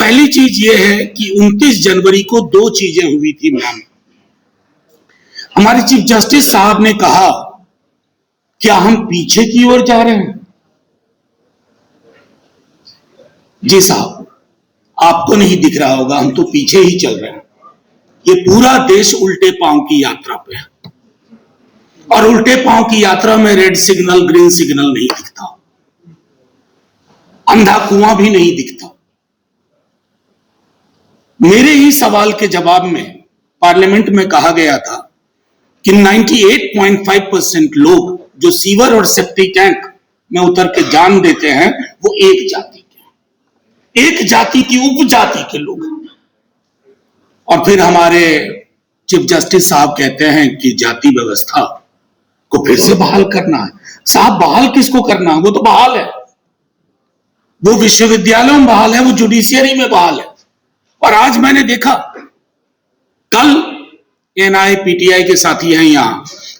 पहली चीज ये है कि 29 जनवरी को 2 चीजें हुई थी मैम। हमारे चीफ जस्टिस साहब ने कहा, क्या हम पीछे की ओर जा रहे हैं? जी साहब, आपको नहीं दिख रहा होगा, हम तो पीछे ही चल रहे हैं। ये पूरा देश उल्टे पांव की यात्रा पे है, और उल्टे पांव की यात्रा में रेड सिग्नल ग्रीन सिग्नल नहीं दिखता, अंधा कुआं भी नहीं दिखता। मेरे ही सवाल के जवाब में पार्लियामेंट में कहा गया था कि 98.5% लोग जो सीवर और सेप्टिक टैंक में उतर के जान देते हैं वो एक जाति के, एक जाति की उपजाति के लोग हैं। और फिर हमारे चीफ जस्टिस साहब कहते हैं कि जाति व्यवस्था को फिर से बहाल करना है। साहब, बहाल किसको करना है? वो तो बहाल है, वो विश्वविद्यालयों में बहाल है, वो जुडिशियरी में बहाल है। और आज मैंने देखा, कल एनआई पीटीआई के साथी हैं यहां,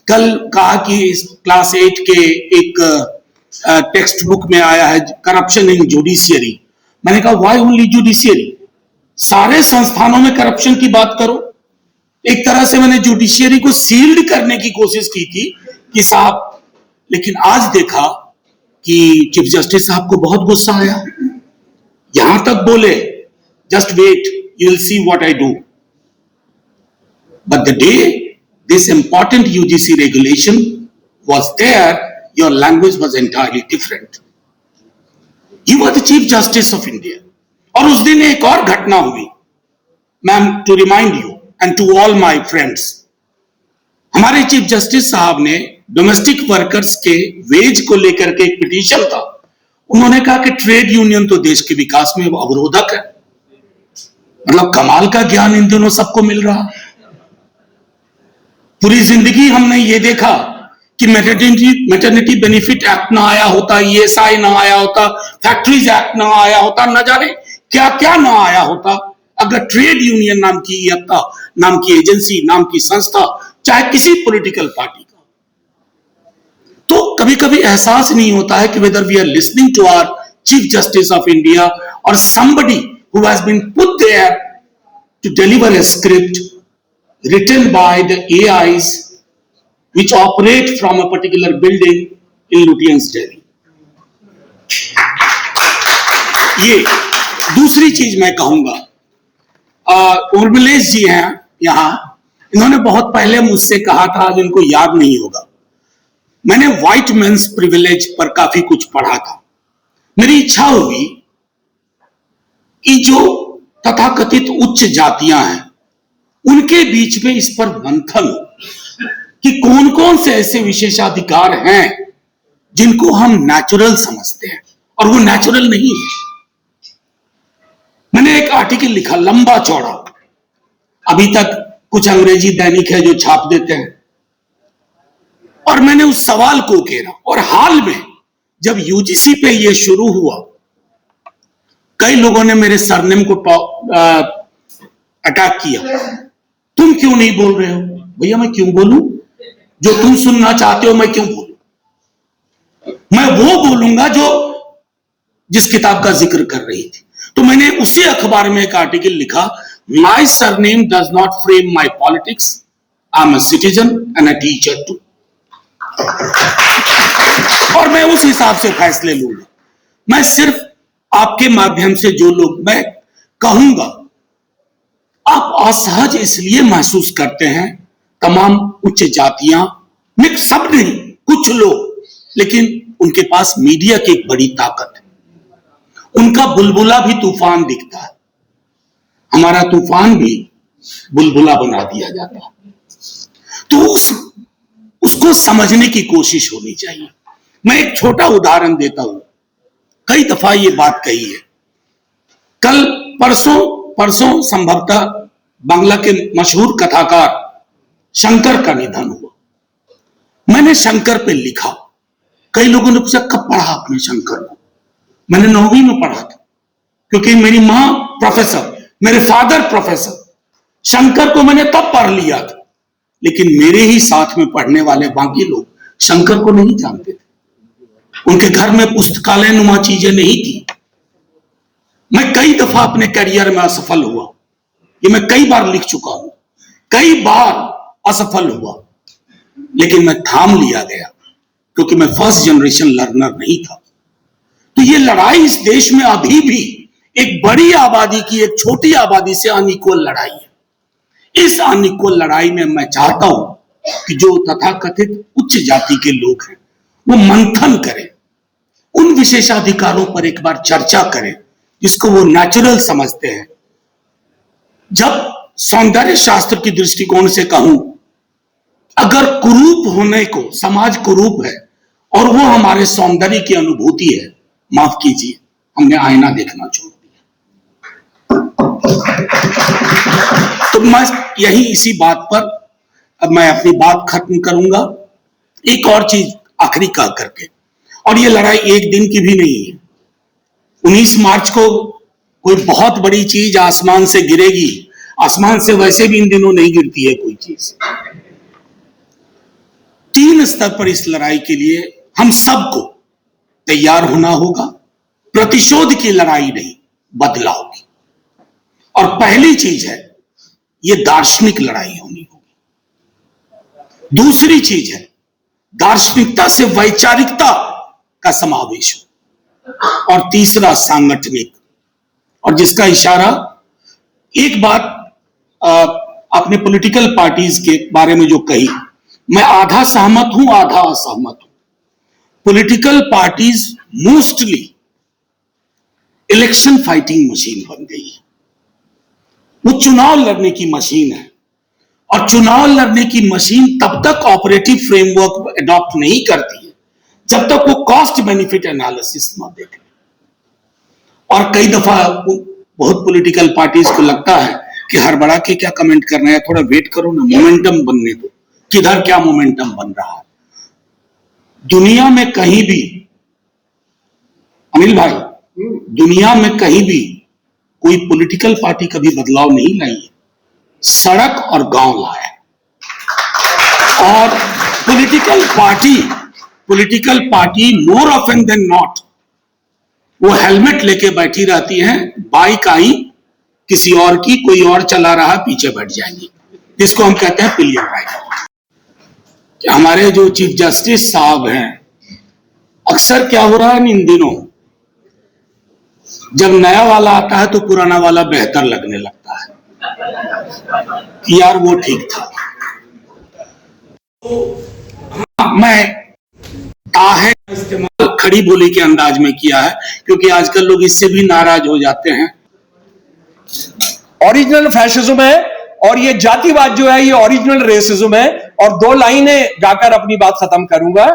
कल कहा कि क्लास 8 के एक टेक्स्ट बुक में आया है करप्शन इन जुडिशियरी। मैंने कहा व्हाई ओनली जुडिशियरी? सारे संस्थानों में करप्शन की बात करो। एक तरह से मैंने जुडिशियरी को सील्ड करने की कोशिश की थी कि साहब, लेकिन आज देखा कि चीफ जस्टिस साहब को बहुत गुस्सा आया, यहां तक बोले just wait, you will see what I do. But the day this important UGC regulation was there, your language was entirely different. You were the Chief Justice of India. और उस दिन एक और घटना हुई, ma'am, to remind you and to all my friends, हमारे chief justice साहब ने डोमेस्टिक वर्कर्स के वेज को लेकर के एक पिटीशन था। उन्होंने कहा कि ट्रेड यूनियन तो देश के विकास में अवरोधक है। मतलब कमाल का ज्ञान इन दोनों सबको मिल रहा। पूरी जिंदगी हमने ये देखा कि मैटरनिटी बेनिफिट एक्ट ना आया होता, ईएसआई ना आया होता, फैक्ट्रीज एक्ट ना आया होता, न जाने क्या क्या ना आया होता, अगर ट्रेड यूनियन नाम की एकता, नाम की एजेंसी, नाम की संस्था, चाहे किसी पॉलिटिकल पार्टी का, तो कभी कभी एहसास नहीं होता है कि whether we are listening to our chief justice of India और somebody who has been put there to deliver a script written by the AIs which operate from a particular building in Lutyens, Delhi. ये दूसरी चीज मैं कहूंगा, उर्मिलेश जी हैं यहां, इन्होंने बहुत पहले मुझसे कहा था, जिनको याद नहीं होगा, मैंने व्हाइट मेंस प्रिविलेज पर काफी कुछ पढ़ा था। मेरी इच्छा हुई कि जो तथाकथित उच्च जातियां हैं उनके बीच में इस पर मंथन हो कि कौन कौन से ऐसे विशेषाधिकार हैं जिनको हम नेचुरल समझते हैं और वो नेचुरल नहीं है। मैंने एक आर्टिकल लिखा, लंबा चौड़ा, अभी तक कुछ अंग्रेजी दैनिक है जो छाप देते हैं, और मैंने उस सवाल को घेरा। और हाल में जब यूजीसी पे ये शुरू हुआ, कई लोगों ने मेरे सरनेम को अटैक किया, तुम क्यों नहीं बोल रहे हो? भैया मैं क्यों बोलूं? जो तुम सुनना चाहते हो मैं क्यों बोलूं? मैं वो बोलूंगा जो जिस किताब का जिक्र कर रही थी। तो मैंने उसी अखबार में एक आर्टिकल लिखा, my surname does not frame my politics, I am a citizen and a teacher too. और मैं उस हिसाब से फैसले लूंगा। मैं सिर्फ आपके माध्यम से जो लोग, मैं कहूंगा, आप असहज इसलिए महसूस करते हैं, तमाम उच्च जातियां में, सब नहीं, कुछ लोग, लेकिन उनके पास मीडिया की एक बड़ी ताकत है, उनका बुलबुला भी तूफान दिखता है, हमारा तूफान भी बुलबुला बना दिया जाता है। तो उसको समझने की कोशिश होनी चाहिए। मैं एक छोटा उदाहरण देता हूं, कई दफा ये बात कही है। कल परसों संभवतः बांग्ला के मशहूर कथाकार शंकर का निधन हुआ। मैंने शंकर पे लिखा, कई लोगों ने पूछा कब पढ़ा आपने शंकर को? मैंने 9वीं में पढ़ा था, क्योंकि मेरी मां प्रोफेसर, मेरे फादर प्रोफेसर। शंकर को मैंने तब पढ़ लिया था, लेकिन मेरे ही साथ में पढ़ने वाले बाकी लोग शंकर को नहीं जानते थे, उनके घर में पुस्तकालय नुमा चीजें नहीं थी। मैं कई दफा अपने करियर में असफल हुआ, ये मैं कई बार लिख चुका हूं, कई बार असफल हुआ, लेकिन मैं थाम लिया गया क्योंकि मैं फर्स्ट जनरेशन लर्नर नहीं था। तो ये लड़ाई इस देश में अभी भी एक बड़ी आबादी की एक छोटी आबादी से अनइक्वल लड़ाई है। इस अनइक्वल लड़ाई में मैं चाहता हूं कि जो तथाकथित उच्च जाति के लोग हैं वो मंथन करें, उन विशेषाधिकारों पर एक बार चर्चा करें जिसको वो नेचुरल समझते हैं। जब सौंदर्य शास्त्र की दृष्टिकोण से कहूं, अगर कुरूप होने को समाज कुरूप है और वो हमारे सौंदर्य की अनुभूति है, माफ कीजिए, हमने आईना देखना छोड़ दिया। तो मैं यही इसी बात पर अब मैं अपनी बात खत्म करूंगा एक और चीज आखिरी कह करके, और ये लड़ाई एक दिन की भी नहीं है। 19 मार्च को कोई बहुत बड़ी चीज आसमान से गिरेगी, आसमान से वैसे भी इन दिनों नहीं गिरती है कोई चीज। 3 स्तर पर इस लड़ाई के लिए हम सबको तैयार होना होगा। प्रतिशोध की लड़ाई नहीं, बदलाव की। और पहली चीज है, ये दार्शनिक लड़ाई होनी होगी। दूसरी चीज है, दार्शनिकता से वैचारिकता का समावेश हो। और तीसरा, सांगठनिक। और जिसका इशारा, एक बात आपने पॉलिटिकल पार्टीज के बारे में जो कही, मैं आधा सहमत हूं आधा असहमत हूं। Political parties mostly election fighting machine बन गई है। वो चुनाव लड़ने की मशीन है, और चुनाव लड़ने की मशीन तब तक ऑपरेटिव फ्रेमवर्क अडॉप्ट नहीं करती है जब तक वो कॉस्ट बेनिफिट एनालिसिस न देखे। और कई दफा बहुत पॉलिटिकल पार्टीज को लगता है कि हड़बड़ा के क्या कमेंट करना है, थोड़ा वेट करो ना, मोमेंटम बनने दो। किधर क्या मोमेंटम बन रहा है? दुनिया में कहीं भी, अनिल भाई, दुनिया में कहीं भी कोई पॉलिटिकल पार्टी कभी बदलाव नहीं लाई है, सड़क और गांव लाया। और political party more often than not वो हेलमेट लेके बैठी रहती हैं, बाइक आई किसी और की, कोई और चला रहा, पीछे बैठ जाएंगी, जिसको हम कहते हैं पिलियन राइट। हमारे जो चीफ जस्टिस साहब हैं, अक्सर क्या हो रहा है इन दिनों, जब नया वाला आता है तो पुराना वाला बेहतर लगने लगता है कि यार वो ठीक था। तो मैं है इस्तेमाल खड़ी बोली के अंदाज में किया है, क्योंकि आजकल लोग इससे भी नाराज हो जाते हैं। ओरिजिनल फैशिज्म है और ये जातिवाद जो है ये ओरिजिनल रेसिज्म है। और 2 लाइनें गाकर अपनी बात खत्म करूंगा।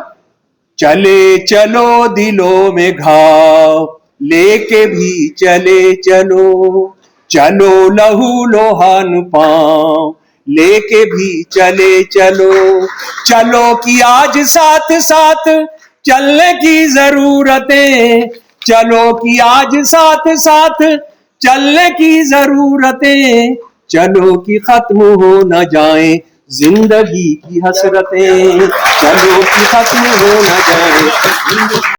चले चलो दिलों में घाव लेके भी चले चलो, चलो लहू लोहान पांव लेके भी चले चलो, चलो कि आज साथ साथ चलने की जरूरतें, चलो कि आज साथ साथ चलने की जरूरतें, चलो कि खत्म हो न जाए जिंदगी की हसरतें, चलो कि खत्म हो न जाए।